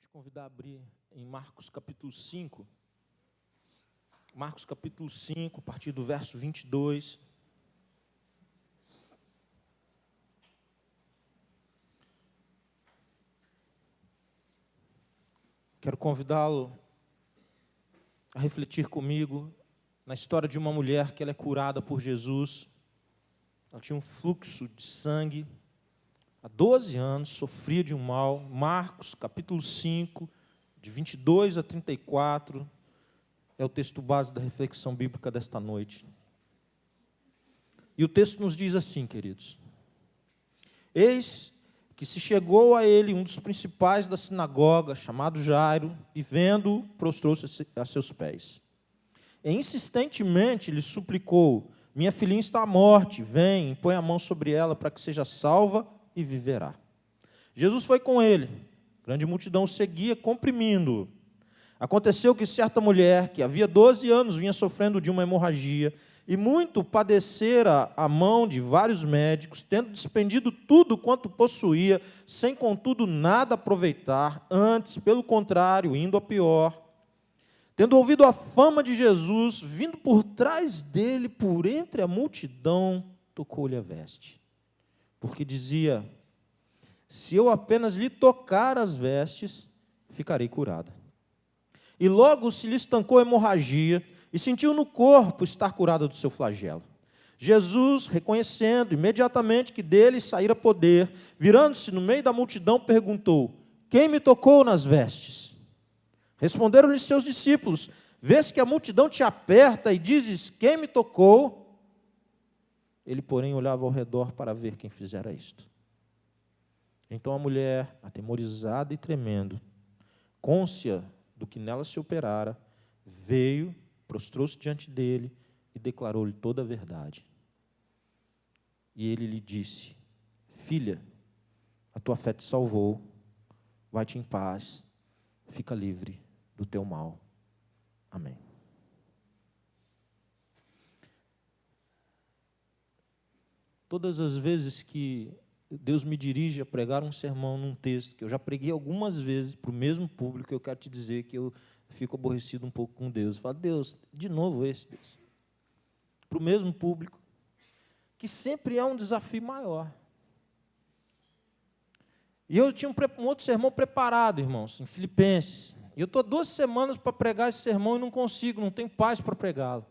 te convidar a abrir em Marcos capítulo 5. Marcos capítulo 5, a partir do verso 22. Quero convidá-lo a refletir comigo na história de uma mulher que ela é curada por Jesus. Ela tinha um fluxo de sangue há 12 anos, sofria de um mal. Marcos capítulo 5, de 22 a 34, é o texto base da reflexão bíblica desta noite. E o texto nos diz assim, queridos: eis que se chegou a ele um dos principais da sinagoga, chamado Jairo, e vendo-o, prostrou-se a seus pés. E insistentemente lhe suplicou: minha filhinha está à morte, vem, põe a mão sobre ela para que seja salva e viverá. Jesus foi com ele, grande multidão o seguia, comprimindo-o. Aconteceu que certa mulher, que havia 12 anos vinha sofrendo de uma hemorragia, e muito padecera a mão de vários médicos, tendo despendido tudo quanto possuía, sem contudo nada aproveitar, antes, pelo contrário, indo a pior. Tendo ouvido a fama de Jesus, vindo por trás dele, por entre a multidão, tocou-lhe a veste. Porque dizia: se eu apenas lhe tocar as vestes, ficarei curada. E logo se lhe estancou a hemorragia, e sentiu no corpo estar curada do seu flagelo. Jesus, reconhecendo imediatamente que dele saíra poder, virando-se no meio da multidão, perguntou: quem me tocou nas vestes? Responderam-lhe seus discípulos: vês que a multidão te aperta e dizes: quem me tocou? Ele, porém, olhava ao redor para ver quem fizera isto. Então a mulher, atemorizada e tremendo, cônscia do que nela se operara, veio, prostrou-se diante dele e declarou-lhe toda a verdade. E ele lhe disse: filha, a tua fé te salvou, vai-te em paz, fica livre do teu mal. Amém. Todas as vezes que Deus me dirige a pregar um sermão num texto, que eu já preguei algumas vezes para o mesmo público, eu quero te dizer que eu fico aborrecido um pouco com Deus. Eu falo: Deus, de novo esse, Deus. Para o mesmo público, que sempre é um desafio maior. E eu tinha um outro sermão preparado, irmãos, em Filipenses. E eu estou 2 semanas para pregar esse sermão e não consigo, não tenho paz para pregá-lo.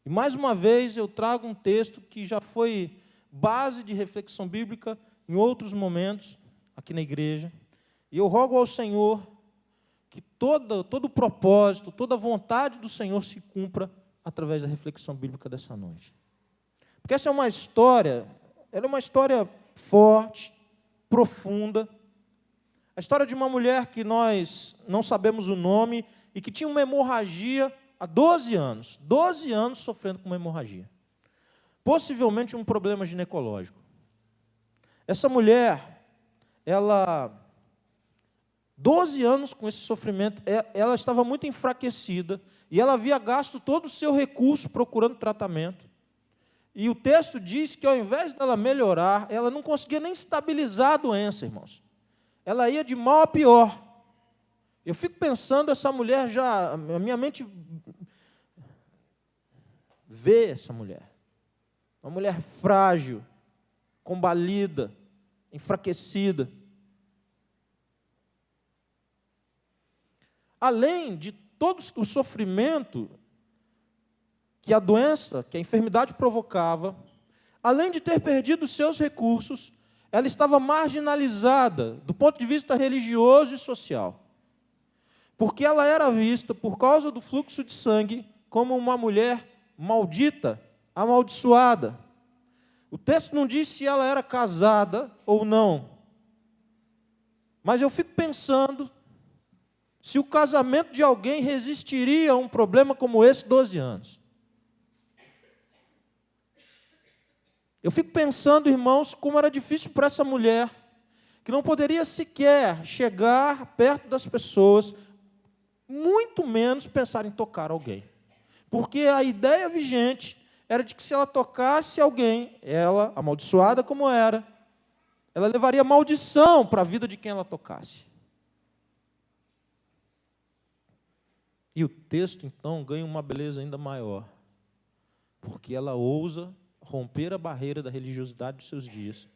E mais uma vez eu trago um texto que já foi base de reflexão bíblica em outros momentos aqui na igreja. E eu rogo ao Senhor que todo o propósito, toda a vontade do Senhor se cumpra através da reflexão bíblica dessa noite. Porque essa é uma história, ela é uma história forte, profunda. A história de uma mulher que nós não sabemos o nome e que tinha uma hemorragia há 12 anos. 12 anos sofrendo com uma hemorragia. Possivelmente um problema ginecológico. Essa mulher, ela, 12 anos com esse sofrimento, ela estava muito enfraquecida e ela havia gasto todo o seu recurso procurando tratamento. E o texto diz que, ao invés dela melhorar, ela não conseguia nem estabilizar a doença, irmãos. Ela ia de mal a pior. Eu fico pensando, essa mulher já, a minha mente vê essa mulher. Uma mulher frágil, combalida, enfraquecida. Além de todo o sofrimento que a doença, que a enfermidade provocava, além de ter perdido os seus recursos, ela estava marginalizada do ponto de vista religioso e social. Porque ela era vista, por causa do fluxo de sangue, como uma mulher maldita, amaldiçoada. O texto não diz se ela era casada ou não. Mas eu fico pensando se o casamento de alguém resistiria a um problema como esse, 12 anos. Eu fico pensando, irmãos, como era difícil para essa mulher, que não poderia sequer chegar perto das pessoas, muito menos pensar em tocar alguém. Porque a ideia vigente era de que se ela tocasse alguém, ela, amaldiçoada como era, ela levaria maldição para a vida de quem ela tocasse. E o texto, então, ganha uma beleza ainda maior, porque ela ousa romper a barreira da religiosidade dos seus dias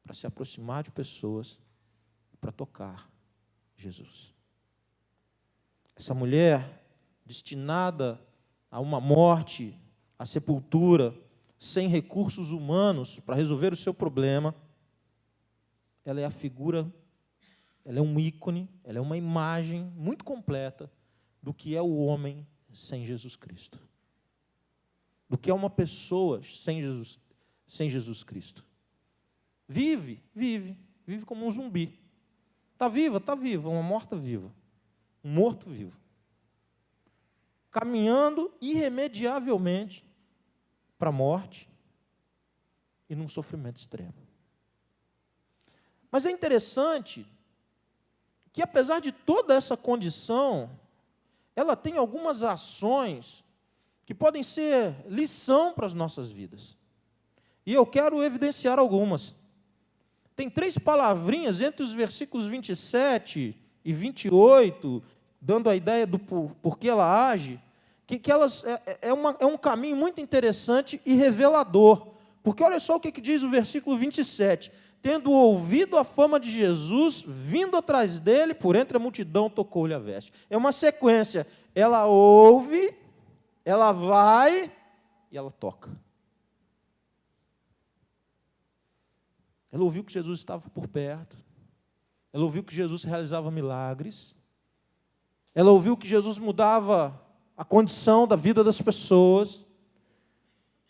para se aproximar de pessoas, para tocar Jesus. Essa mulher, destinada a uma morte, à sepultura, sem recursos humanos para resolver o seu problema, ela é a figura, ela é um ícone, ela é uma imagem muito completa do que é o homem sem Jesus Cristo. Do que é uma pessoa sem Jesus Cristo. Vive como um zumbi. Está viva, uma morta viva. Um morto vivo. Caminhando irremediavelmente para a morte e num sofrimento extremo. Mas é interessante que, apesar de toda essa condição, ela tem algumas ações que podem ser lição para as nossas vidas. E eu quero evidenciar algumas. Tem 3 palavrinhas entre os versículos 27 e 28, dando a ideia do porquê ela age, que elas é um caminho muito interessante e revelador. Porque olha só o que diz o versículo 27. Tendo ouvido a fama de Jesus, vindo atrás dele, por entre a multidão, tocou-lhe a veste. É uma sequência. Ela ouve, ela vai e ela toca. Ela ouviu que Jesus estava por perto. Ela ouviu que Jesus realizava milagres. Ela ouviu que Jesus mudava a condição da vida das pessoas.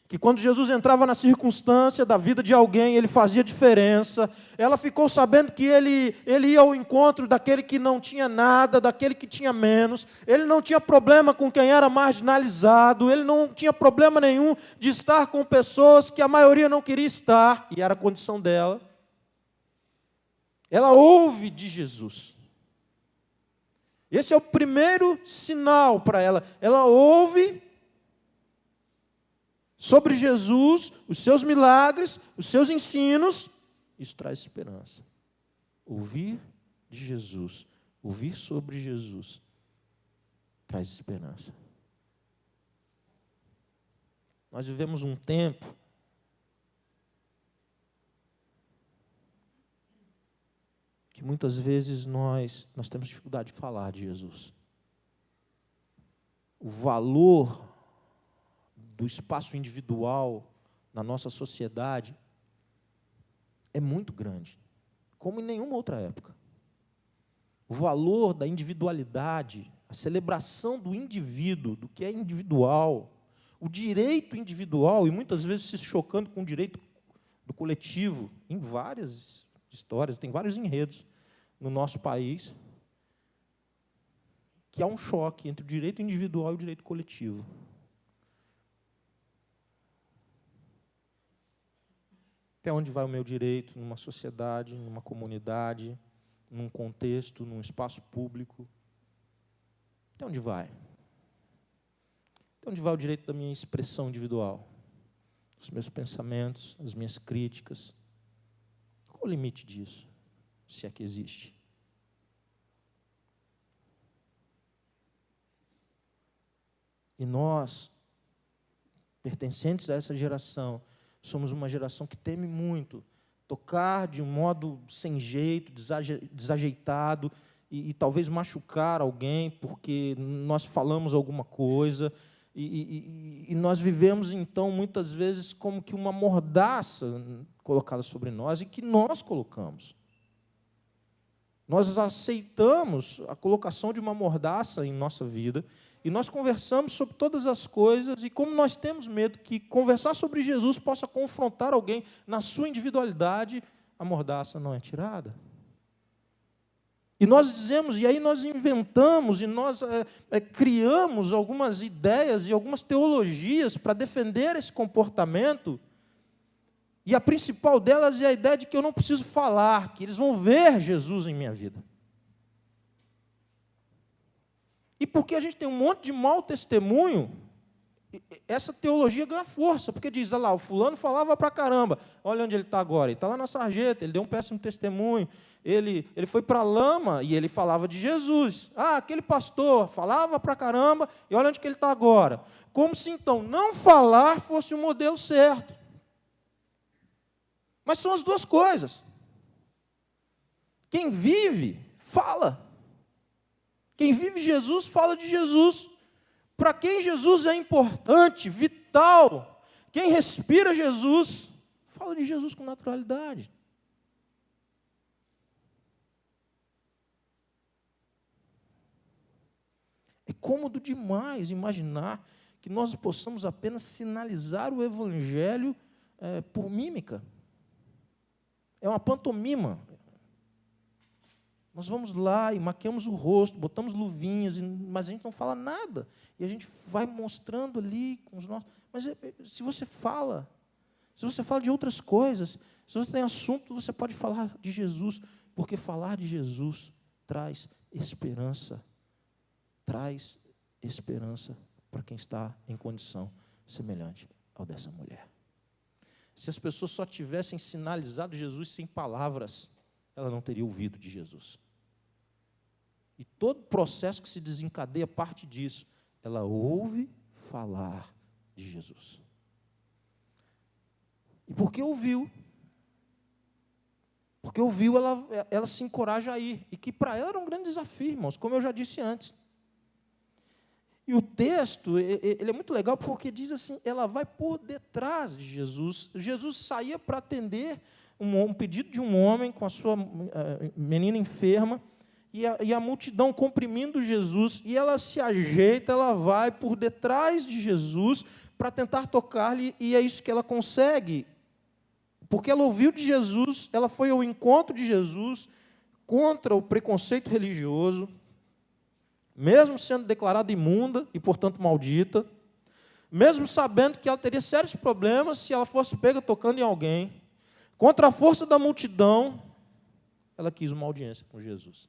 Que quando Jesus entrava na circunstância da vida de alguém, ele fazia diferença. Ela ficou sabendo que ele ia ao encontro daquele que não tinha nada, daquele que tinha menos. Ele não tinha problema com quem era marginalizado. Ele não tinha problema nenhum de estar com pessoas que a maioria não queria estar, e era a condição dela. Ela ouve de Jesus. Esse é o primeiro sinal para ela. Ela ouve sobre Jesus, os seus milagres, os seus ensinos. Isso traz esperança. Ouvir de Jesus, ouvir sobre Jesus, traz esperança. Nós vivemos um tempo que muitas vezes nós temos dificuldade de falar de Jesus. O valor do espaço individual na nossa sociedade é muito grande, como em nenhuma outra época. O valor da individualidade, a celebração do indivíduo, do que é individual, o direito individual, e muitas vezes se chocando com o direito do coletivo, em várias histórias, tem vários enredos no nosso país, que há um choque entre o direito individual e o direito coletivo. Até onde vai o meu direito numa sociedade, numa comunidade, num contexto, num espaço público? Até onde vai? Até onde vai o direito da minha expressão individual? Os meus pensamentos, as minhas críticas? Qual o limite disso, se é que existe? E nós, pertencentes a essa geração, somos uma geração que teme muito tocar de um modo sem jeito, desajeitado, e talvez machucar alguém porque nós falamos alguma coisa, e nós vivemos, então, muitas vezes como que uma mordaça colocada sobre nós, e que nós colocamos. Nós aceitamos a colocação de uma mordaça em nossa vida, e nós conversamos sobre todas as coisas, e como nós temos medo que conversar sobre Jesus possa confrontar alguém na sua individualidade, a mordaça não é tirada. E nós dizemos, e aí nós inventamos, e nós criamos algumas ideias e algumas teologias para defender esse comportamento, e a principal delas é a ideia de que eu não preciso falar, que eles vão ver Jesus em minha vida. E porque a gente tem um monte de mau testemunho, essa teologia ganha força, porque diz, olha lá, o fulano falava pra caramba, olha onde ele está agora, ele está lá na sarjeta, ele deu um péssimo testemunho, ele foi para a lama e ele falava de Jesus. Ah, aquele pastor falava pra caramba, e olha onde que ele está agora. Como se, então, não falar fosse o modelo certo. Mas são as duas coisas. Quem vive, fala. Quem vive Jesus, fala de Jesus. Para quem Jesus é importante, vital, quem respira Jesus, fala de Jesus com naturalidade. É cômodo demais imaginar que nós possamos apenas sinalizar o Evangelho por mímica. É uma pantomima. Nós vamos lá e maquiamos o rosto, botamos luvinhas, mas a gente não fala nada. E a gente vai mostrando ali com os nossos... Mas se você fala de outras coisas, se você tem assunto, você pode falar de Jesus, porque falar de Jesus traz esperança. Traz esperança para quem está em condição semelhante ao dessa mulher. Se as pessoas só tivessem sinalizado Jesus sem palavras, ela não teria ouvido de Jesus. E todo processo que se desencadeia parte disso. Ela ouve falar de Jesus. E porque ouviu, ela se encoraja a ir. E que para ela era um grande desafio, irmãos, como eu já disse antes. E o texto, ele é muito legal porque diz assim, ela vai por detrás de Jesus. Jesus saía para atender um pedido de um homem com a sua menina enferma, e a multidão comprimindo Jesus, e ela se ajeita, ela vai por detrás de Jesus para tentar tocar-lhe, e é isso que ela consegue. Porque ela ouviu de Jesus, ela foi ao encontro de Jesus, contra o preconceito religioso, mesmo sendo declarada imunda e, portanto, maldita, mesmo sabendo que ela teria sérios problemas se ela fosse pega tocando em alguém, contra a força da multidão, ela quis uma audiência com Jesus.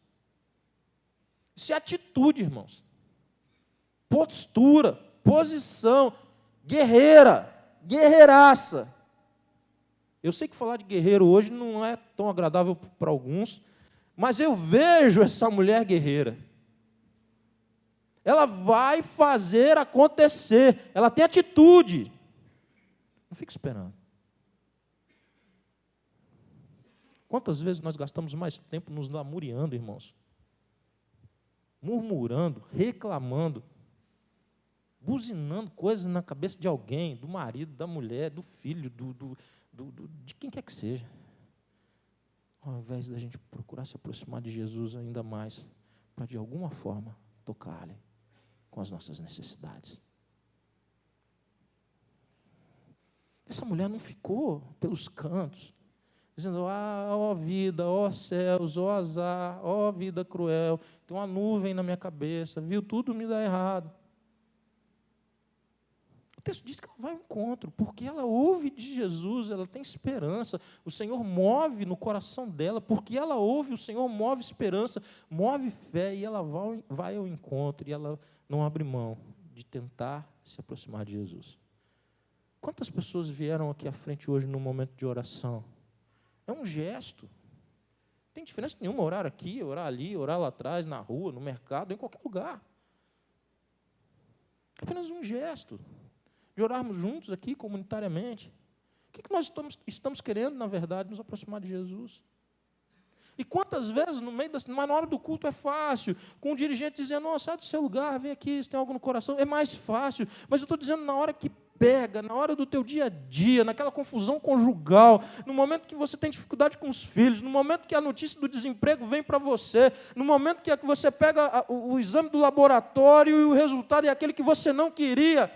Isso é atitude, irmãos. Postura, posição, guerreira, guerreiraça. Eu sei que falar de guerreiro hoje não é tão agradável para alguns, mas eu vejo essa mulher guerreira. Ela vai fazer acontecer, ela tem atitude. Não fica esperando. Quantas vezes nós gastamos mais tempo nos lamuriando, irmãos? Murmurando, reclamando, buzinando coisas na cabeça de alguém, do marido, da mulher, do filho, de quem quer que seja. Ao invés da gente procurar se aproximar de Jesus ainda mais, para de alguma forma tocar-lhe com as nossas necessidades. Essa mulher não ficou pelos cantos, dizendo, ó vida, ó céus, ó azar, ó vida cruel, tem uma nuvem na minha cabeça, viu, tudo me dá errado. O texto diz que ela vai ao encontro, porque ela ouve de Jesus, ela tem esperança, o Senhor move no coração dela, porque ela ouve, o Senhor move esperança, move fé, e ela vai ao encontro, e ela não abre mão de tentar se aproximar de Jesus. Quantas pessoas vieram aqui à frente hoje no momento de oração? É um gesto. Não tem diferença nenhuma orar aqui, orar ali, orar lá atrás, na rua, no mercado, em qualquer lugar. É apenas um gesto de orarmos juntos aqui, comunitariamente. O que nós estamos querendo, na verdade, nos aproximar de Jesus? E quantas vezes, mas na hora do culto é fácil, com o dirigente dizendo, não, sai do seu lugar, vem aqui, se tem algo no coração, é mais fácil. Mas eu estou dizendo, na hora que pega, na hora do teu dia a dia, naquela confusão conjugal, no momento que você tem dificuldade com os filhos, no momento que a notícia do desemprego vem para você, no momento que você pega o exame do laboratório e o resultado é aquele que você não queria,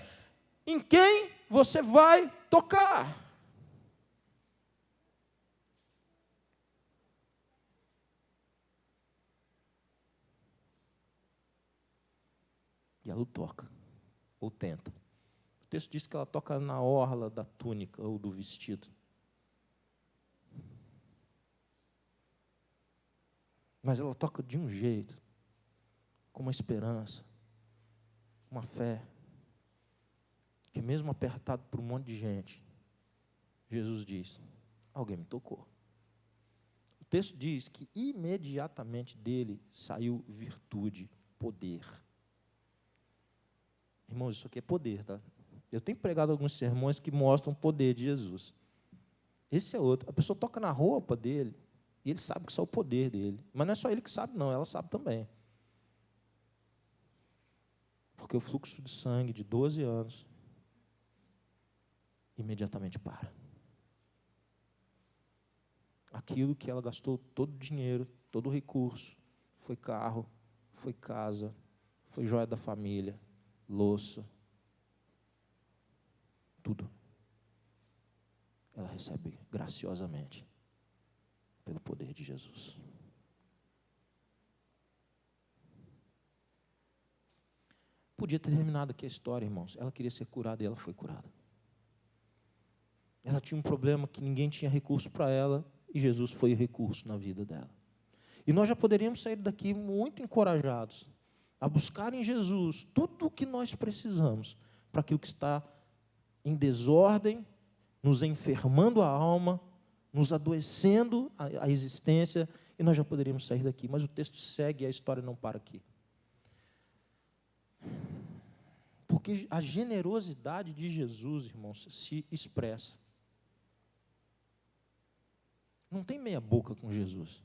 em quem você vai tocar? E ela o toca, ou tenta. O texto diz que ela toca na orla da túnica ou do vestido. Mas ela toca de um jeito, com uma esperança, uma fé. que mesmo apertado por um monte de gente, Jesus diz, alguém me tocou. O texto diz que imediatamente dele saiu virtude, poder. Irmãos, isso aqui é poder, tá? Eu tenho pregado alguns sermões que mostram o poder de Jesus. Esse é outro. A pessoa toca na roupa dele e ele sabe que isso é o poder dele. Mas não é só ele que sabe, não. Ela sabe também. Porque o fluxo de sangue de 12 anos imediatamente para. Aquilo que ela gastou todo o dinheiro, todo o recurso, foi carro, foi casa, foi joia da família, louça, tudo. Ela recebe graciosamente pelo poder de Jesus. Podia ter terminado aqui a história, irmãos. Ela queria ser curada e ela foi curada. Ela tinha um problema que ninguém tinha recurso para ela e Jesus foi o recurso na vida dela. E nós já poderíamos sair daqui muito encorajados a buscar em Jesus tudo o que nós precisamos para aquilo que está em desordem, nos enfermando a alma, nos adoecendo a existência, e nós já poderíamos sair daqui. Mas o texto segue e a história não para aqui. Porque a generosidade de Jesus, irmãos, se expressa. Não tem meia boca com Jesus.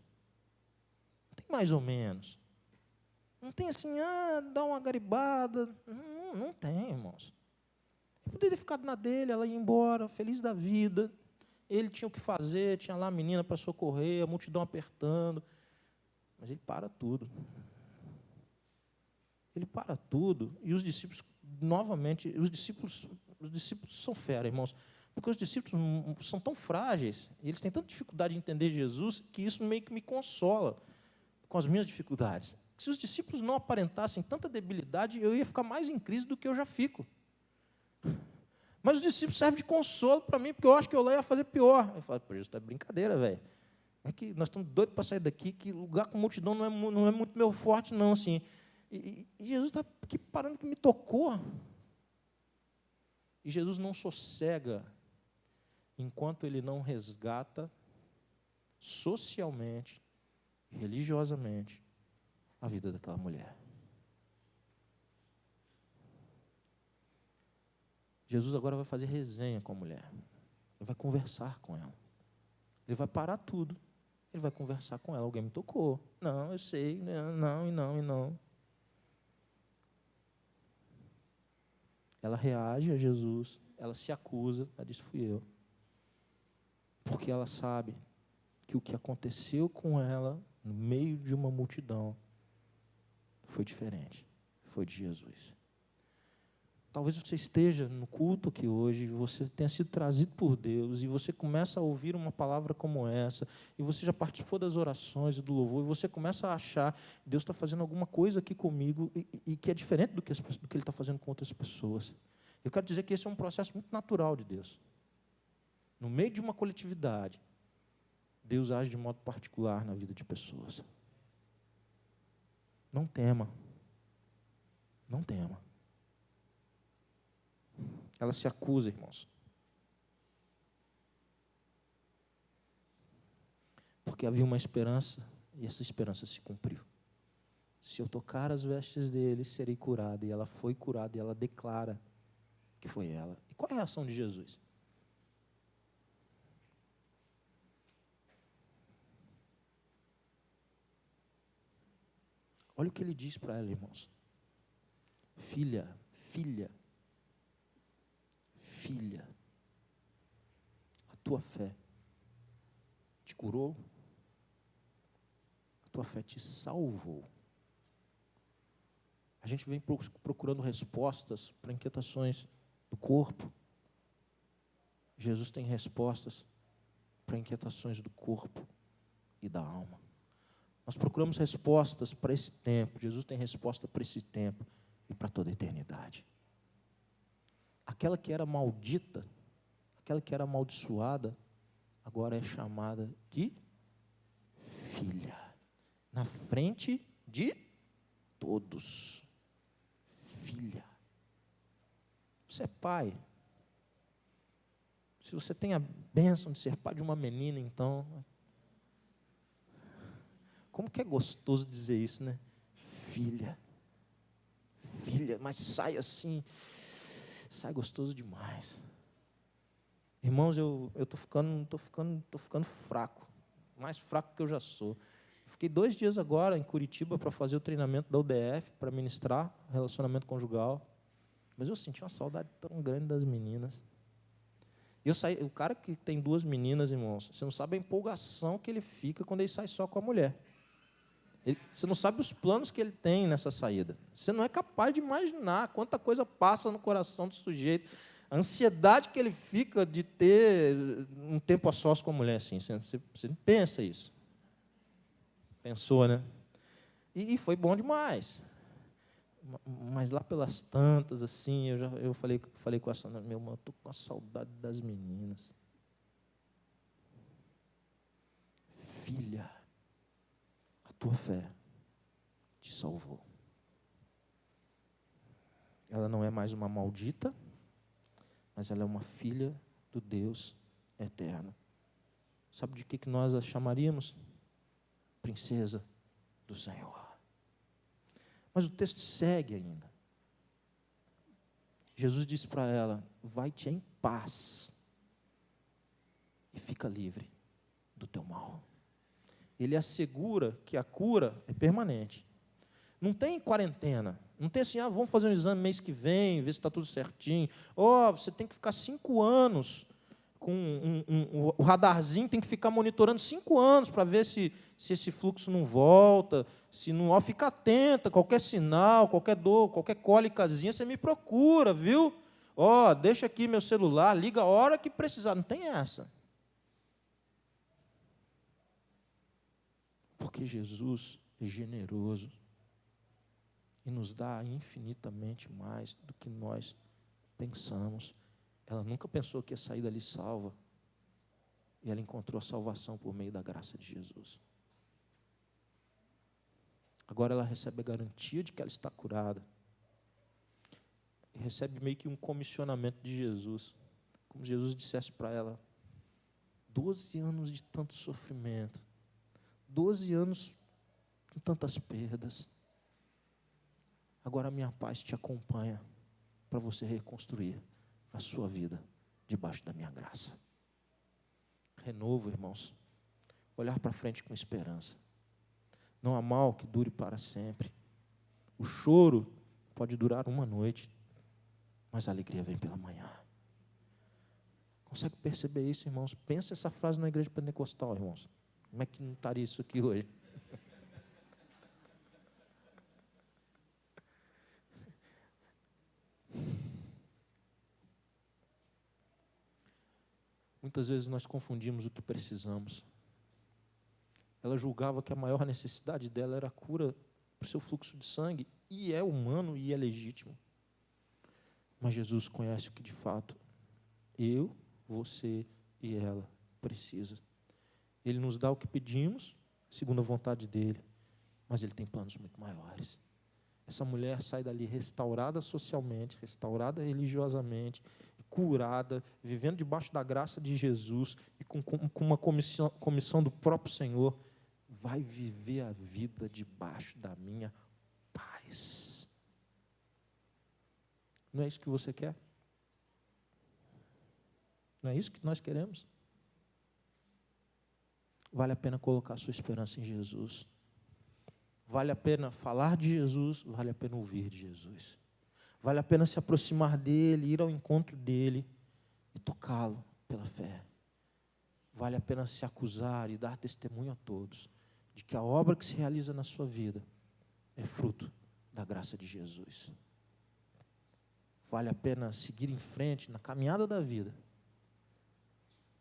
Não tem mais ou menos. Não tem assim, dá uma garibada. Não tem, irmãos. Ele poderia ter ficado na dele, ela ia embora, feliz da vida. Ele tinha o que fazer, tinha lá a menina para socorrer, a multidão apertando. Mas ele para tudo. Ele para tudo. E os discípulos, novamente, os discípulos são fera, irmãos. Porque os discípulos são tão frágeis, e eles têm tanta dificuldade de entender Jesus, que isso meio que me consola com as minhas dificuldades. Se os discípulos não aparentassem tanta debilidade, eu ia ficar mais em crise do que eu já fico. Mas os discípulos servem de consolo para mim, porque eu acho que eu lá ia fazer pior. Eu falo, pô, Jesus, tá brincadeira, velho. É que nós estamos doidos para sair daqui, que lugar com multidão não é muito meu forte, não, assim. E Jesus está aqui parando que me tocou. E Jesus não sossega enquanto ele não resgata socialmente, religiosamente, a vida daquela mulher. Jesus agora vai fazer resenha com a mulher. Ele vai conversar com ela. Ele vai parar tudo. Ele vai conversar com ela. Alguém me tocou. Não, eu sei. Não, e não, e não. Ela reage a Jesus. Ela se acusa. Ela diz, fui eu. Porque ela sabe que o que aconteceu com ela, no meio de uma multidão, foi diferente. Foi de Jesus. Talvez você esteja no culto aqui hoje, você tenha sido trazido por Deus, e você começa a ouvir uma palavra como essa, e você já participou das orações e do louvor, e você começa a achar que Deus está fazendo alguma coisa aqui comigo, e que é diferente do que Ele está fazendo com outras pessoas. Eu quero dizer que esse é um processo muito natural de Deus. No meio de uma coletividade, Deus age de modo particular na vida de pessoas. Não tema. Não tema. Ela se acusa, irmãos. Porque havia uma esperança, e essa esperança se cumpriu. Se eu tocar as vestes dele, serei curada. E ela foi curada, e ela declara que foi ela. E qual é a reação de Jesus? Olha o que ele diz para ela, irmãos. Filha, filha, filha, a tua fé te curou, a tua fé te salvou. A gente vem procurando respostas para inquietações do corpo. Jesus tem respostas para inquietações do corpo e da alma. Nós procuramos respostas para esse tempo. Jesus tem resposta para esse tempo e para toda a eternidade. Aquela que era maldita, aquela que era amaldiçoada, agora é chamada de filha. Na frente de todos. Filha. Você é pai. Se você tem a bênção de ser pai de uma menina, então, como que é gostoso dizer isso, né? Filha, mas sai assim, sai gostoso demais. Irmãos, eu estou ficando fraco, mais fraco que eu já sou. Fiquei 2 dias agora em Curitiba para fazer o treinamento da UDF, para ministrar relacionamento conjugal. Mas eu senti uma saudade tão grande das meninas. O cara que tem 2 meninas, irmãos, você não sabe a empolgação que ele fica quando ele sai só com a mulher. Você não sabe os planos que ele tem nessa saída. Você não é capaz de imaginar quanta coisa passa no coração do sujeito. A ansiedade que ele fica de ter um tempo a sós com a mulher. Assim, você não pensa isso. Pensou, né? E foi bom demais. Mas lá pelas tantas, assim, eu falei com a Sandra, meu irmão, estou com a saudade das meninas. Filha, a tua fé te salvou. Ela não é mais uma maldita, mas ela é uma filha do Deus eterno. Sabe de que nós a chamaríamos? Princesa do Senhor. Mas o texto segue ainda. Jesus disse para ela, vai-te em paz e fica livre do teu mal. Ele assegura que a cura é permanente. Não tem quarentena. Não tem assim, vamos fazer um exame mês que vem, ver se está tudo certinho. Você tem que ficar 5 anos com o radarzinho, tem que ficar monitorando 5 anos para ver se esse fluxo não volta, se não. Fica atenta, qualquer sinal, qualquer dor, qualquer cólicazinha, você me procura, viu? Deixa aqui meu celular, liga a hora que precisar. Não tem essa. Porque Jesus é generoso e nos dá infinitamente mais do que nós pensamos. Ela nunca pensou que ia sair dali salva. E ela encontrou a salvação por meio da graça de Jesus. Agora ela recebe a garantia de que ela está curada. E recebe meio que um comissionamento de Jesus. Como Jesus dissesse para ela, 12 anos de tanto sofrimento, 12 anos com tantas perdas. Agora a minha paz te acompanha para você reconstruir a sua vida debaixo da minha graça. Renovo, irmãos. Olhar para frente com esperança. Não há mal que dure para sempre. O choro pode durar uma noite, mas a alegria vem pela manhã. Consegue perceber isso, irmãos? Pensa essa frase na igreja pentecostal, irmãos. Como é que não estaria isso aqui hoje? Muitas vezes nós confundimos o que precisamos. Ela julgava que a maior necessidade dela era a cura para o seu fluxo de sangue, e é humano e é legítimo. Mas Jesus conhece o que de fato eu, você e ela precisa. Ele nos dá o que pedimos, segundo a vontade dele, mas ele tem planos muito maiores. Essa mulher sai dali restaurada socialmente, restaurada religiosamente, curada, vivendo debaixo da graça de Jesus e com uma comissão do próprio Senhor, vai viver a vida debaixo da minha paz. Não é isso que você quer? Não é isso que nós queremos? Vale a pena colocar a sua esperança em Jesus. Vale a pena falar de Jesus, vale a pena ouvir de Jesus. Vale a pena se aproximar dele, ir ao encontro dele e tocá-lo pela fé. Vale a pena se acusar e dar testemunho a todos de que a obra que se realiza na sua vida é fruto da graça de Jesus. Vale a pena seguir em frente na caminhada da vida.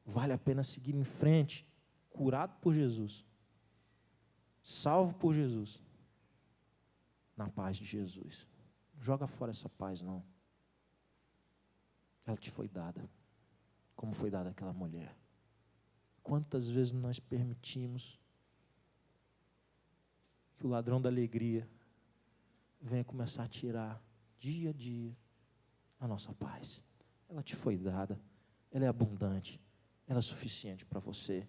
Vale a pena seguir em frente, curado por Jesus, salvo por Jesus, na paz de Jesus. Não joga fora essa paz, não. Ela te foi dada, como foi dada àquela mulher. Quantas vezes nós permitimos que o ladrão da alegria venha começar a tirar, dia a dia, a nossa paz. Ela te foi dada, ela é abundante, ela é suficiente para você.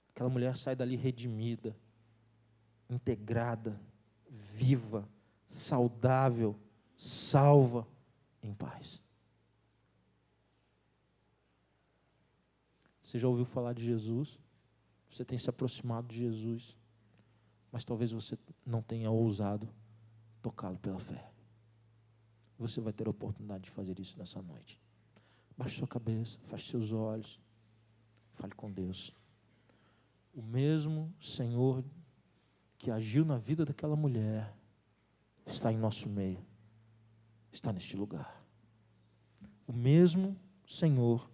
Aquela mulher sai dali redimida, integrada, viva, saudável, salva, em paz. Você já ouviu falar de Jesus? Você tem se aproximado de Jesus, mas talvez você não tenha ousado tocá-lo pela fé. Você vai ter a oportunidade de fazer isso nessa noite. Baixe sua cabeça, feche seus olhos, fale com Deus. O mesmo Senhor que agiu na vida daquela mulher está em nosso meio, está neste lugar. O mesmo Senhor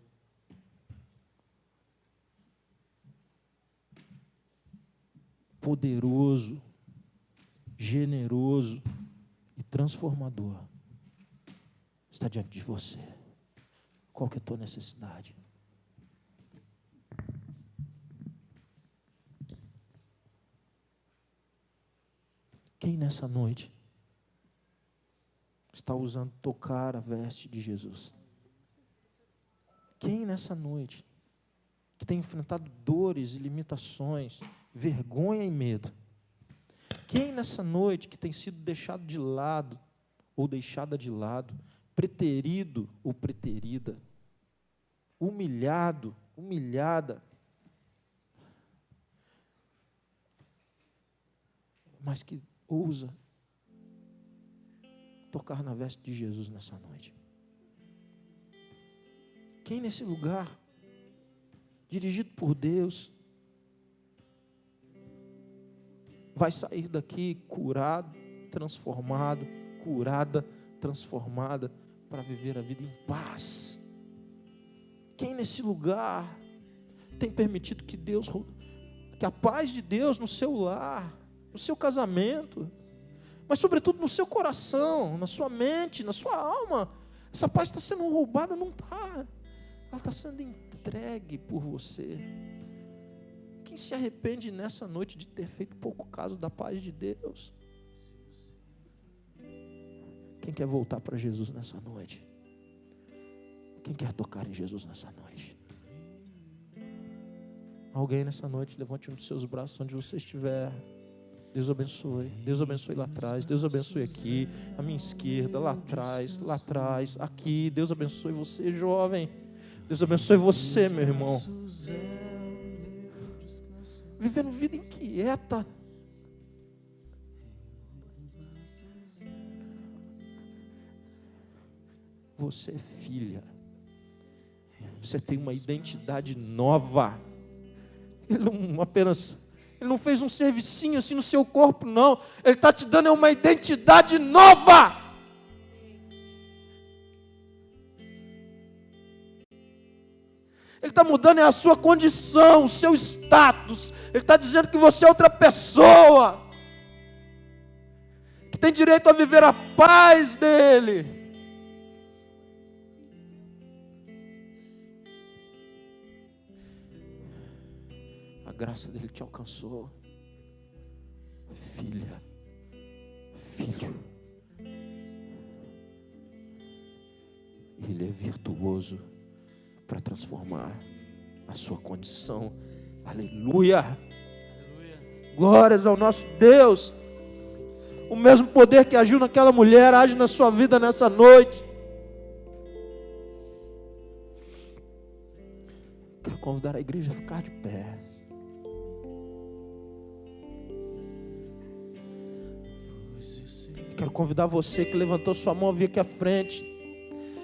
poderoso, generoso e transformador está diante de você. Qual que é a tua necessidade? Quem nessa noite está usando tocar a veste de Jesus? Quem nessa noite que tem enfrentado dores e limitações, vergonha e medo? Quem nessa noite que tem sido deixado de lado ou deixada de lado, preterido ou preterida, humilhado, humilhada, mas que ousa tocar na veste de Jesus nessa noite? Quem nesse lugar, dirigido por Deus, vai sair daqui curado, transformado, curada, transformada, para viver a vida em paz? Quem nesse lugar tem permitido que a paz de Deus no seu lar, no seu casamento, mas sobretudo no seu coração, na sua mente, na sua alma, essa paz está sendo roubada? Não está. Ela está sendo entregue por você. Quem se arrepende nessa noite de ter feito pouco caso da paz de Deus? Quem quer voltar para Jesus nessa noite? Quem quer tocar em Jesus nessa noite? Alguém nessa noite, levante um dos seus braços onde você estiver. Deus abençoe. Deus abençoe lá atrás. Deus abençoe aqui, à minha esquerda, lá atrás, aqui. Deus abençoe você, jovem. Deus abençoe você, meu irmão. Vivendo vida inquieta. Você é filha. Você tem uma identidade nova. Ele não fez um servicinho assim no seu corpo, não. Ele está te dando uma identidade nova. Ele está mudando a sua condição, o seu status. Ele está dizendo que você é outra pessoa, que tem direito a viver a paz dele. A graça dele te alcançou. Filha, filho. Ele é virtuoso para transformar a sua condição. Aleluia. Glórias ao nosso Deus. O mesmo poder que agiu naquela mulher age na sua vida nessa noite. Quero convidar a igreja a ficar de pé. Quero convidar você que levantou sua mão a vir aqui à frente.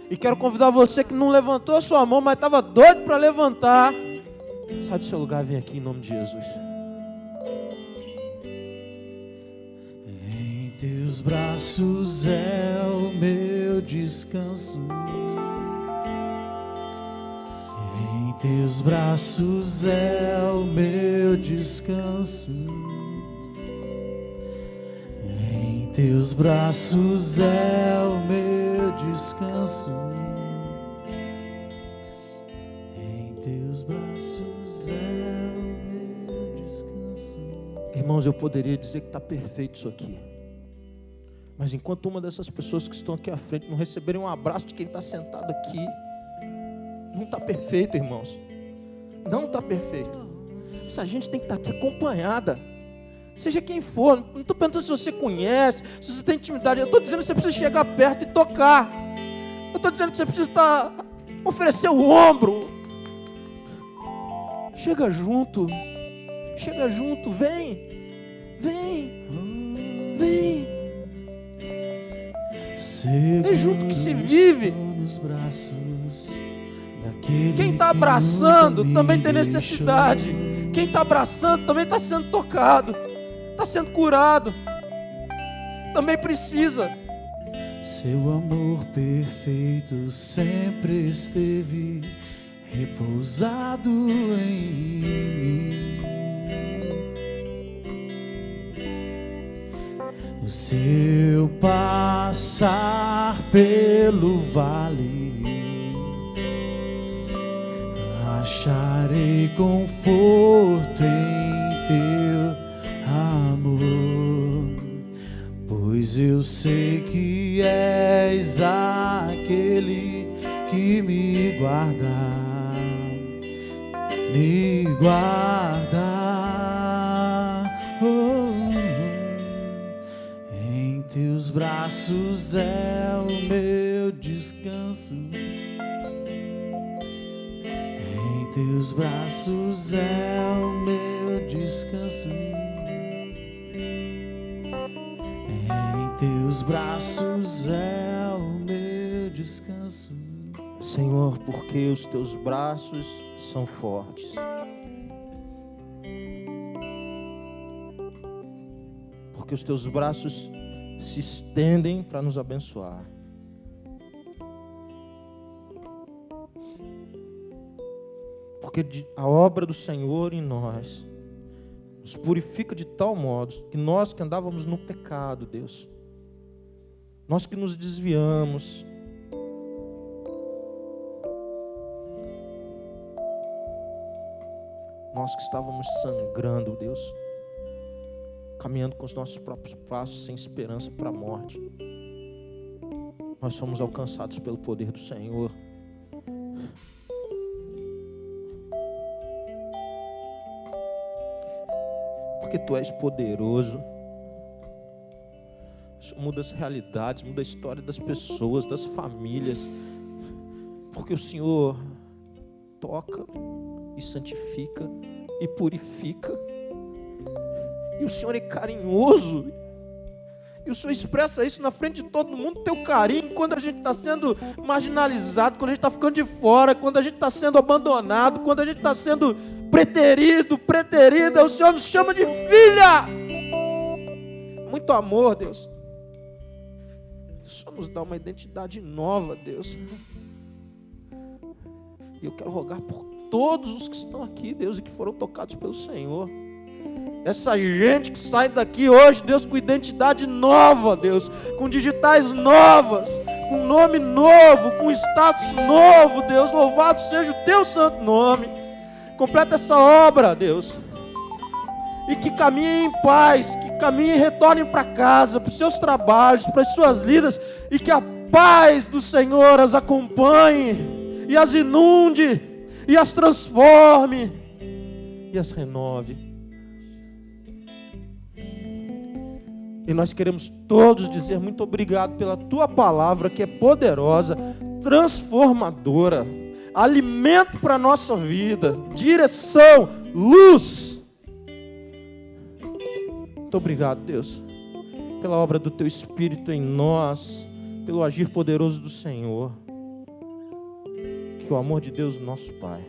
E quero convidar você que não levantou sua mão, mas estava doido para levantar. Sai do seu lugar, vem aqui em nome de Jesus. Em teus braços é o meu descanso. Em teus braços é o meu descanso. Em teus braços é o meu descanso. Em teus braços é o meu descanso. Irmãos, eu poderia dizer que está perfeito isso aqui, Mas enquanto uma dessas pessoas que estão aqui à frente não receberem um abraço de quem está sentado aqui, não está perfeito, irmãos. Não está perfeito. Essa gente tem que estar aqui acompanhada. Seja quem for. Não estou perguntando se você conhece, se você tem intimidade. Eu estou dizendo que você precisa chegar perto e tocar. Eu estou dizendo que você precisa oferecer o ombro. Chega junto. Chega junto. Vem. Vem. Vem. É junto que se vive. Quem está abraçando também tem necessidade. Quem está abraçando também está sendo tocado, está sendo curado, também precisa. Seu amor perfeito sempre esteve repousado em mim. O seu passar pelo vale, acharei conforto em teu amor, pois eu sei que és aquele que me guarda. Em teus braços é o meu descanso. Em teus braços é o meu descanso. Em teus braços é o meu descanso. Senhor, porque os teus braços são fortes. Porque os teus braços se estendem para nos abençoar. Porque a obra do Senhor em nós nos purifica de tal modo que nós que andávamos no pecado, Deus, nós que nos desviamos, nós que estávamos sangrando, Deus, caminhando com os nossos próprios passos sem esperança para a morte, nós somos alcançados pelo poder do Senhor. Porque Tu és poderoso. Isso muda as realidades, muda a história das pessoas, das famílias. Porque o Senhor toca e santifica e purifica. E o Senhor é carinhoso. E o Senhor expressa isso na frente de todo mundo, teu carinho, quando a gente está sendo marginalizado, quando a gente está ficando de fora, quando a gente está sendo abandonado, quando a gente está sendo preterida, o Senhor nos chama de filha. Muito amor, Deus. O Senhor nos dá uma identidade nova, Deus. E eu quero rogar por todos os que estão aqui, Deus, e que foram tocados pelo Senhor. Essa gente que sai daqui hoje, Deus, com identidade nova, Deus, com digitais novas, com nome novo, com status novo, Deus, louvado seja o Teu santo nome. Completa essa obra, Deus, e que caminhem em paz, que caminhem e retornem para casa, para os seus trabalhos, para as suas vidas, e que a paz do Senhor as acompanhe, e as inunde, e as transforme, e as renove. E nós queremos todos dizer muito obrigado pela Tua palavra, que é poderosa, transformadora, alimento para a nossa vida, direção, luz. Muito obrigado, Deus, pela obra do Teu Espírito em nós, pelo agir poderoso do Senhor. Que o amor de Deus, nosso Pai,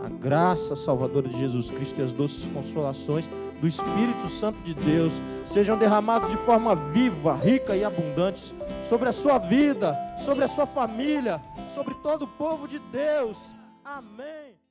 a graça salvadora de Jesus Cristo e as doces consolações do Espírito Santo de Deus sejam derramados de forma viva, rica e abundante sobre a sua vida, sobre a sua família, sobre todo o povo de Deus. Amém.